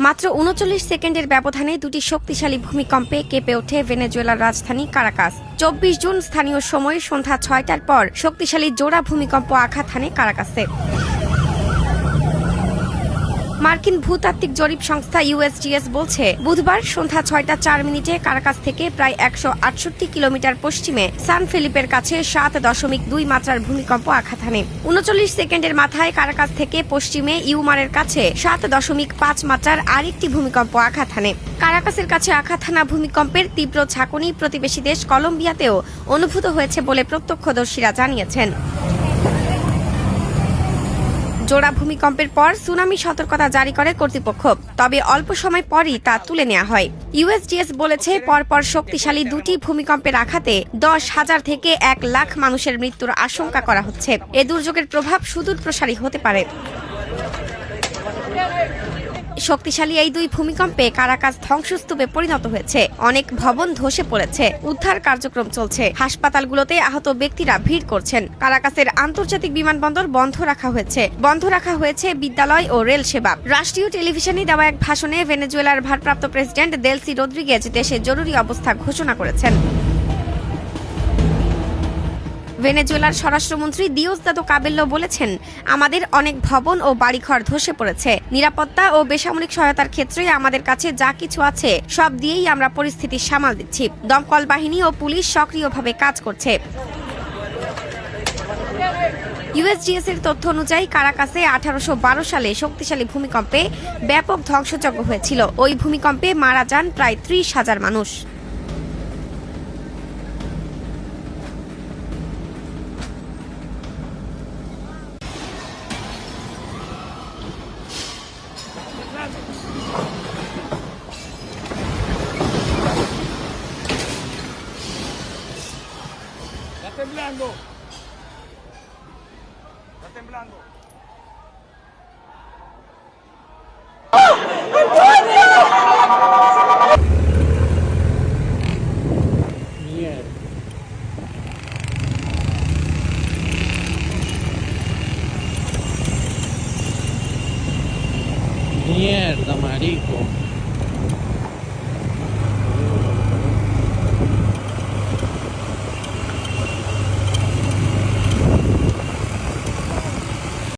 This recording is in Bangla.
মাত্র ৩৯ সেকেন্ডের ব্যবধানে দুটি শক্তিশালী ভূমিকম্পে কেঁপে ওঠে ভেনেজুয়েলার রাজধানী কারাকাস। ২৪ জুন স্থানীয় সময় সন্ধ্যা ৬টার পর শক্তিশালী জোড়া ভূমিকম্প আঘাত হানে কারাকাসে। মার্কিন ভূতাত্ত্বিক জরিপ সংস্থা ইউএসজিএস বলছে, বুধবার সন্ধ্যা ৬টা ৪ মিনিটে কারাকাস থেকে প্রায় ১৬৮ কিলোমিটার পশ্চিমে সান ফিলিপের কাছে ৭.২ মাত্রার ভূমিকম্প আঘাত হানে। ৩৯ সেকেন্ডের মাথায় কারাকাস থেকে পশ্চিমে ইউমারের কাছে ৭.৫ মাত্রার আরেকটি ভূমিকম্প আঘাত হানে। কারাকাসের কাছে আঘাত হানা ভূমিকম্পের তীব্র ঝাঁকুনি প্রতিবেশী দেশ কলম্বিয়াতেও অনুভূত হয়েছে বলে প্রত্যক্ষদর্শীরা জানিয়েছেন। জোড়া ভূমিকম্পের পর সুনামি সতর্কতা জারি করে কর্তৃপক্ষ, তবে অল্প সময় পরই তা তুলে নেওয়া হয়। ইউএসজিএস বলেছে, পরপর শক্তিশালী দুটি ভূমিকম্পের আঘাতে ১০,০০০ থেকে ১ লাখ মানুষের মৃত্যুর আশঙ্কা করা হচ্ছে। এ দুর্যোগের প্রভাব সুদূর প্রসারী হতে পারে। শক্তিশালী এই দুই ভূমিকম্পে কারাকাস ধ্বংসস্তূপে পরিণত হয়েছে। অনেক ভবন ধসে পড়েছে। উদ্ধার কার্যক্রম চলছে। হাসপাতালগুলোতে আহত ব্যক্তিরা ভিড় করছেন। কারাকাসের আন্তর্জাতিক বিমানবন্দর বন্ধ রাখা হয়েছে বিদ্যালয় ও রেল সেবা। রাষ্ট্রীয় টেলিভিশনে দেওয়া এক ভাষণে ভেনেজুয়েলার ভারপ্রাপ্ত প্রেসিডেন্ট দেলসি রদ্রিগেজ দেশে জরুরি অবস্থা ঘোষণা করেছেন। ভেনেজুয়েলার স্বরাষ্ট্রমন্ত্রী দিওসদাদো কাবেল্লো বলেছেন, আমাদের অনেক ভবন ও বাড়িঘর ধসে পড়েছে। নিরাপত্তা ও বেসামরিক সহায়তার ক্ষেত্রে আমাদের কাছে যা কিছু আছে সব দিয়েই আমরা পরিস্থিতি সামাল দিচ্ছি। দমকল বাহিনী ও পুলিশ সক্রিয়ভাবে কাজ করছে। ইউএসজিএস এর তথ্য অনুযায়ী কারাকাসে ১৮১২ সালে শক্তিশালী ভূমিকম্পে ব্যাপক ধ্বংসযজ্ঞ হয়েছিল। ওই ভূমিকম্পে মারা যান প্রায় ৩০,০০০ মানুষ। Está temblando. Está temblando. Mierda. Mierda, marico.